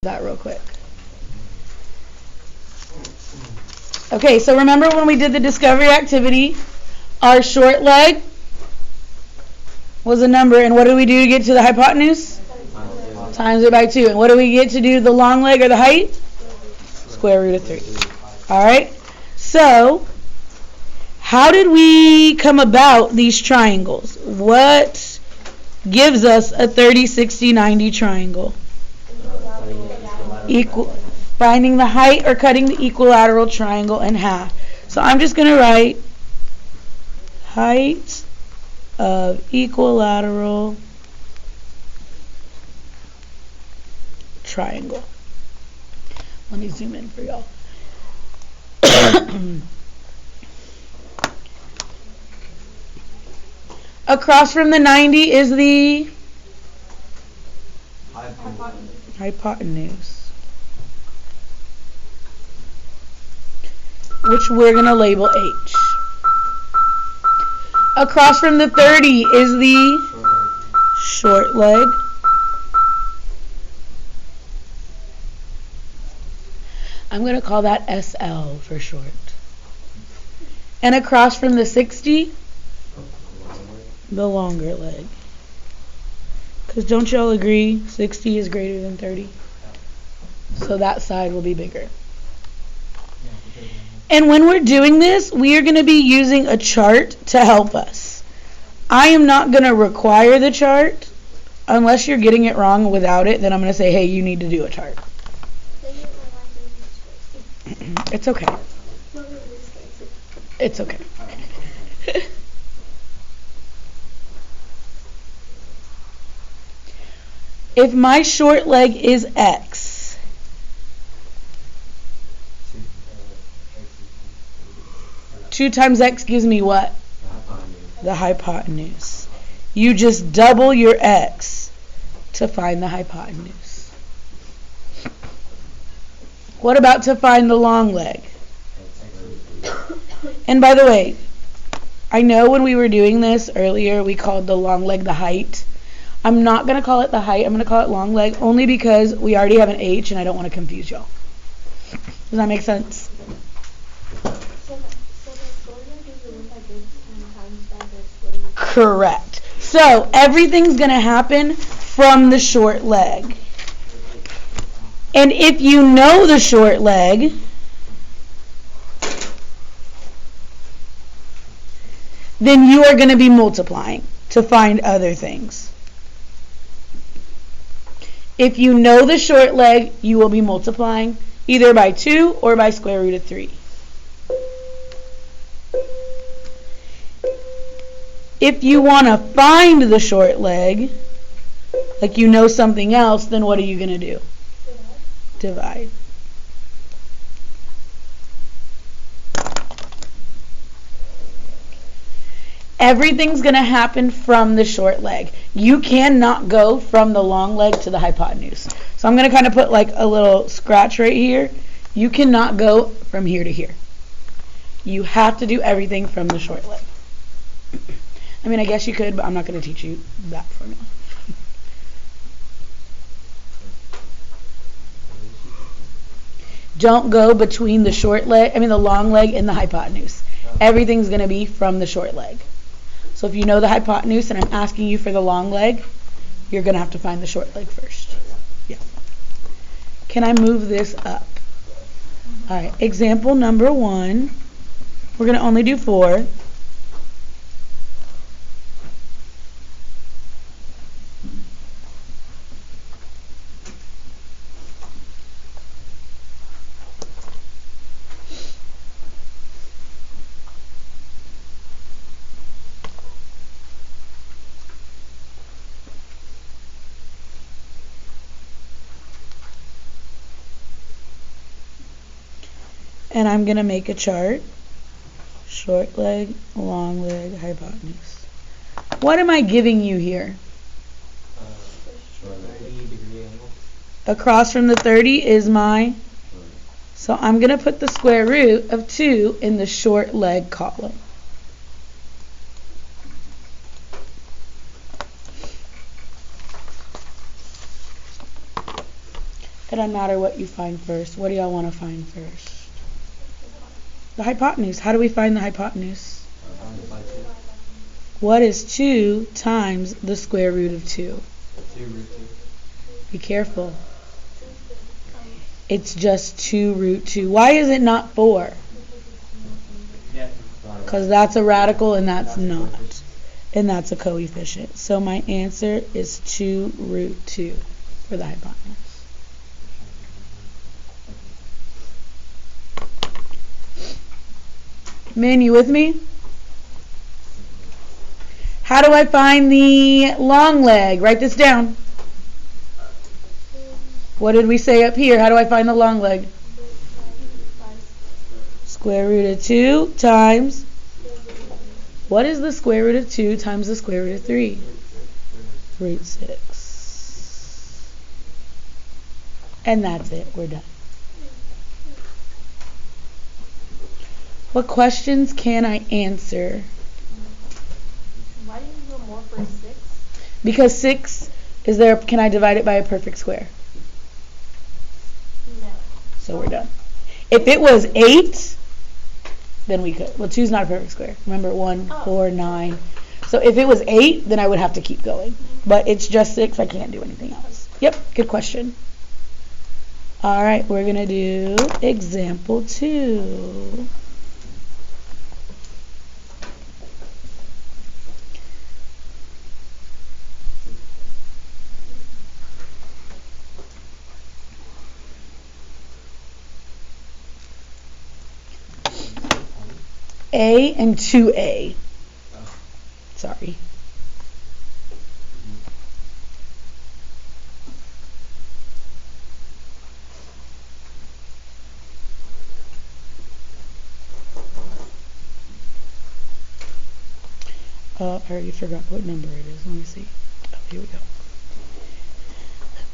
that real quick. Okay, so remember when we did the discovery activity, our short leg was a number, and what do we do to get to the hypotenuse? Times it by 2. And what do we get to do the long leg or the height? Square root of 3. All right, so how did we come about these triangles? What gives us a 30, 60, 90 triangle? Finding the height or cutting the equilateral triangle in half. So I'm just going to write height of equilateral triangle. Let me zoom in for y'all. Across from the 90 is the hypotenuse, which we're going to label H. Across from the 30 is the short leg. I'm going to call that SL for short. And across from the 60, the longer leg. Because don't y'all agree 60 is greater than 30? So that side will be bigger. And when we're doing this, we are going to be using a chart to help us. I am not going to require the chart. Unless you're getting it wrong without it, then I'm going to say, hey, you need to do a chart. It's okay. It's okay. If my short leg is X, two times X gives me what? The hypotenuse. You just double your X to find the hypotenuse. What about to find the long leg? And by the way, I know when we were doing this earlier, we called the long leg the height. I'm not going to call it the height. I'm going to call it long leg only because we already have an H and I don't want to confuse y'all. Does that make sense? Correct. So everything's going to happen from the short leg. And if you know the short leg, then you are going to be multiplying to find other things. If you know the short leg, you will be multiplying either by 2 or by square root of 3. If you want to find the short leg, like you know something else, then what are you going to do? Divide. Everything's going to happen from the short leg. You cannot go from the long leg to the hypotenuse. So I'm going to kind of put like a little scratch right here. You cannot go from here to here. You have to do everything from the short leg. I mean, I guess you could, but I'm not going to teach you that formula. Don't go between the long leg and the hypotenuse. Everything's going to be from the short leg. So if you know the hypotenuse and I'm asking you for the long leg, you're going to have to find the short leg first. Yeah. Can I move this up? All right. Example number 1. We're going to only do 4. And I'm going to make a chart. Short leg, long leg, hypotenuse. What am I giving you here? Across from the 30 is my... So I'm going to put the square root of 2 in the short leg column. It doesn't matter what you find first. What do y'all want to find first? The hypotenuse. How do we find the hypotenuse? What is 2 times the square root of 2? 2 root 2. Be careful. It's just 2 root 2. Why is it not 4? Because that's a radical and that's not. And that's a coefficient. So my answer is 2 root 2 for the hypotenuse. Min, you with me? How do I find the long leg? Write this down. What did we say up here? How do I find the long leg? Square root of 2 times. What is the square root of 2 times the square root of 3? Root 6. And that's it. We're done. What questions can I answer? Why didn't you go more for 6? Because 6 is there. Can I divide it by a perfect square? No. So we're done. If it was 8, then we could. Well, 2 is not a perfect square. Remember, 1, 4, 9. So if it was 8, then I would have to keep going. But it's just 6. I can't do anything else. Yep, good question. All right, we're going to do example 2. A and 2A. Sorry. I already forgot what number it is. Let me see. Oh, here we go.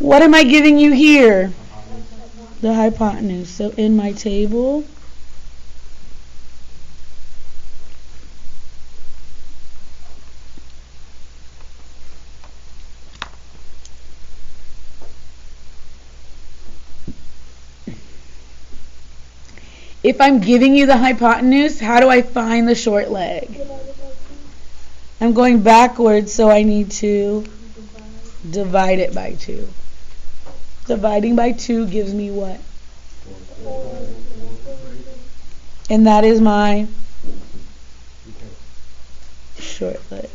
What am I giving you here? The hypotenuse. So in my table, if I'm giving you the hypotenuse, how do I find the short leg? I'm going backwards, so I need to divide it by 2. Dividing by 2 gives me what? And that is my short leg.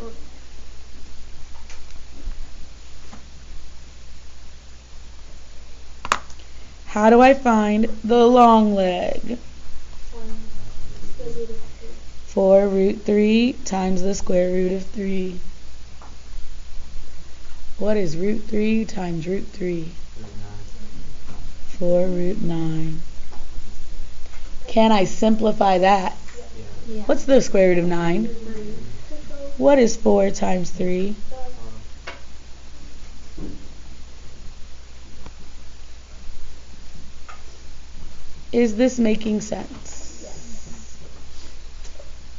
How do I find the long leg? 4 root 3 times the square root of 3. What is root 3 times root 3? 4 root 9. Can I simplify that? Yeah. What's the square root of 9? What is 4 times 3? Is this making sense?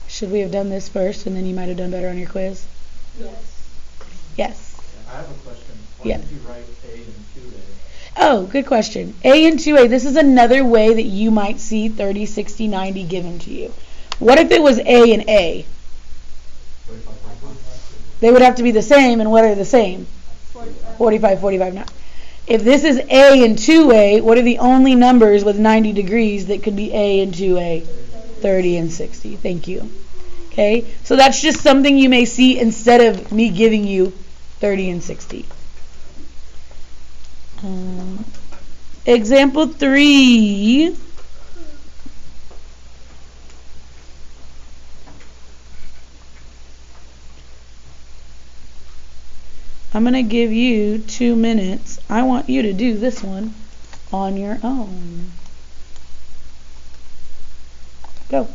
Should we have done this first and then you might have done better on your quiz? Yes. Yes. I have a question. Why Yeah. did you write A and 2A? Oh, good question. A and 2A, this is another way that you might see 30, 60, 90 given to you. What if it was A and A? 45, 45. They would have to be the same, and what are the same? 45, 45, 9. If this is A and 2A, what are the only numbers with 90 degrees that could be A and 2A? 30 and 60. Thank you. Okay, so that's just something you may see instead of me giving you 30 and 60. Example 3. I'm going to give you 2 minutes. I want you to do this one on your own. Go.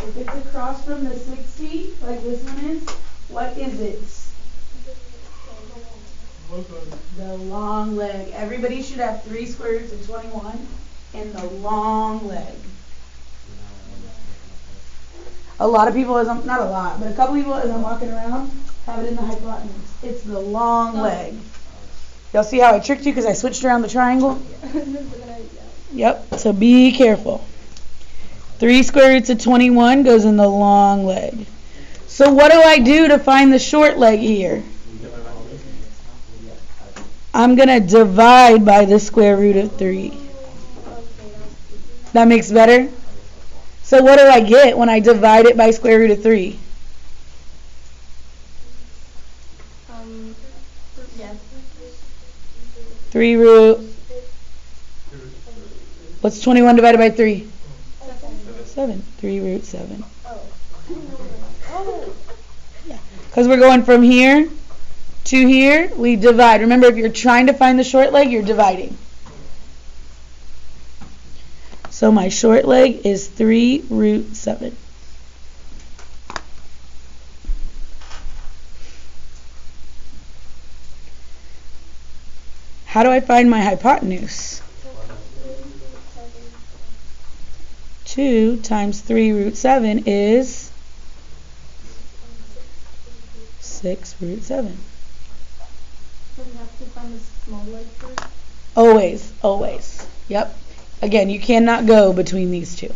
If it's across from the 60, like this one is, what is it? The long leg. Everybody should have 3 square roots of 21 in the long leg. A lot of people, not a lot, but a couple people as I'm walking around have it in the hypotenuse. It's the long leg. Y'all see how I tricked you because I switched around the triangle? Yep, so be careful. 3 square roots of 21 goes in the long leg. So what do I do to find the short leg here? I'm going to divide by the square root of 3. That makes better? So what do I get when I divide it by square root of 3? Yes. 3 root. What's 21 divided by 3? 7. 3 root 7. Oh. Yeah. Because we're going from here to here, we divide. Remember, if you're trying to find the short leg, you're dividing. So my short leg is 3 root 7. How do I find my hypotenuse? 2 times 3 root 7 is 6 root 7. So we have to find the small leg first? Always, always. Yep. Again, you cannot go between these two.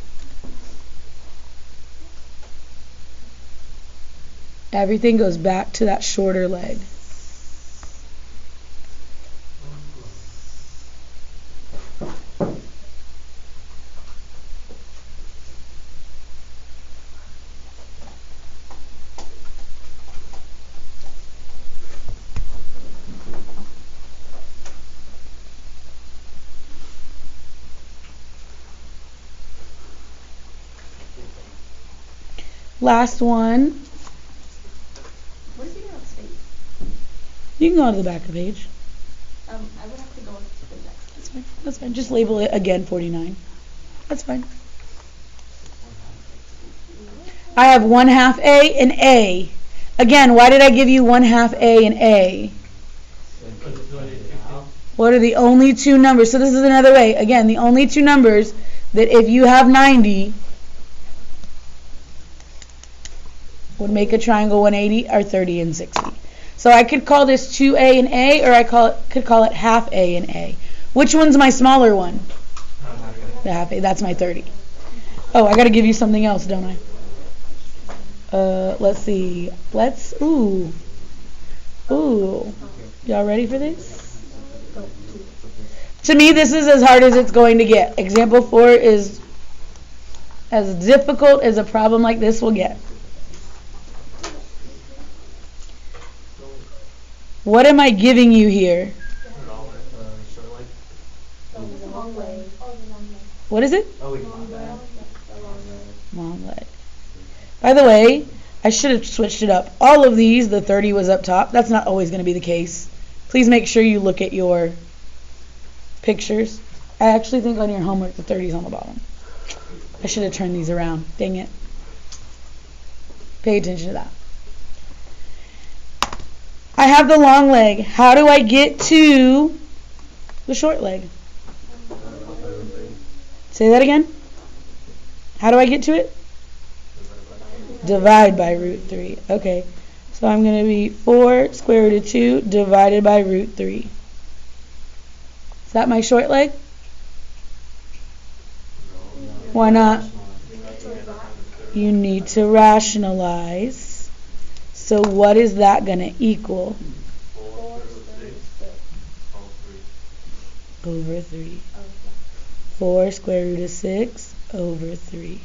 Everything goes back to that shorter leg. Last one. Where's he going to space? You can go to the back of the page. I would have to go to the next. That's fine. That's fine. Just label it again 49. That's fine. I have 1/2 A and A. Again, why did I give you 1/2 A and A? What are the only two numbers? So this is another way. Again, the only two numbers that if you have 90 would make a triangle 180 are 30 and 60. So I could call this 2A and A, or I could call it 1/2 A and A. Which one's my smaller one? The 1/2 A. That's my 30. Oh, I got to give you something else, don't I? Let's see. Ooh. Y'all ready for this? To me, this is as hard as it's going to get. Example 4 is as difficult as a problem like this will get. What am I giving you here? What is it? Long leg. By the way, I should have switched it up. All of these, the 30 was up top. That's not always going to be the case. Please make sure you look at your pictures. I actually think on your homework the 30 is on the bottom. I should have turned these around. Dang it. Pay attention to that. I have the long leg. How do I get to the short leg? Say that again. How do I get to it? Divide by root 3. Okay. So I'm going to be 4 square root of 2 divided by root 3. Is that my short leg? Why not? You need to rationalize. So what is that going to equal? Over 3. 4 square root of 6 over 3.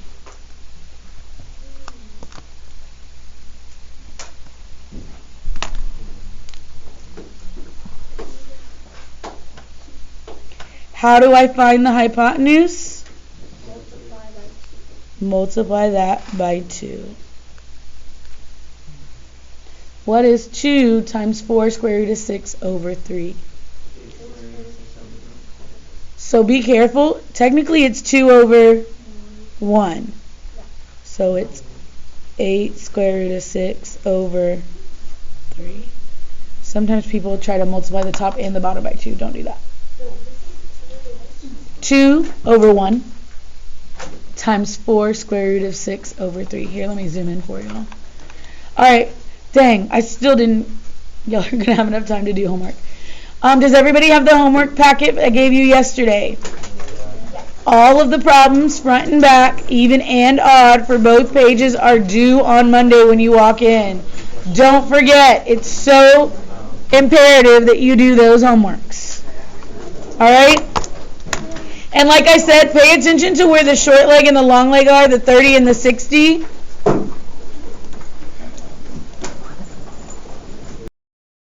How do I find the hypotenuse? Multiply that by 2. What is 2 times 4 square root of 6 over 3? So be careful. Technically it's 2 over 1. So So it's 8 square root of 6 over 3. Sometimes people try to multiply the top and the bottom by 2. Don't do that. 2 over 1 times 4 square root of 6 over 3. Here, let me zoom in for y'all. Alright, dang, I still didn't, y'all are going to have enough time to do homework. Does everybody have the homework packet I gave you yesterday? All of the problems, front and back, even and odd, for both pages are due on Monday when you walk in. Don't forget, it's so imperative that you do those homeworks. Alright? And like I said, pay attention to where the short leg and the long leg are, the 30 and the 60.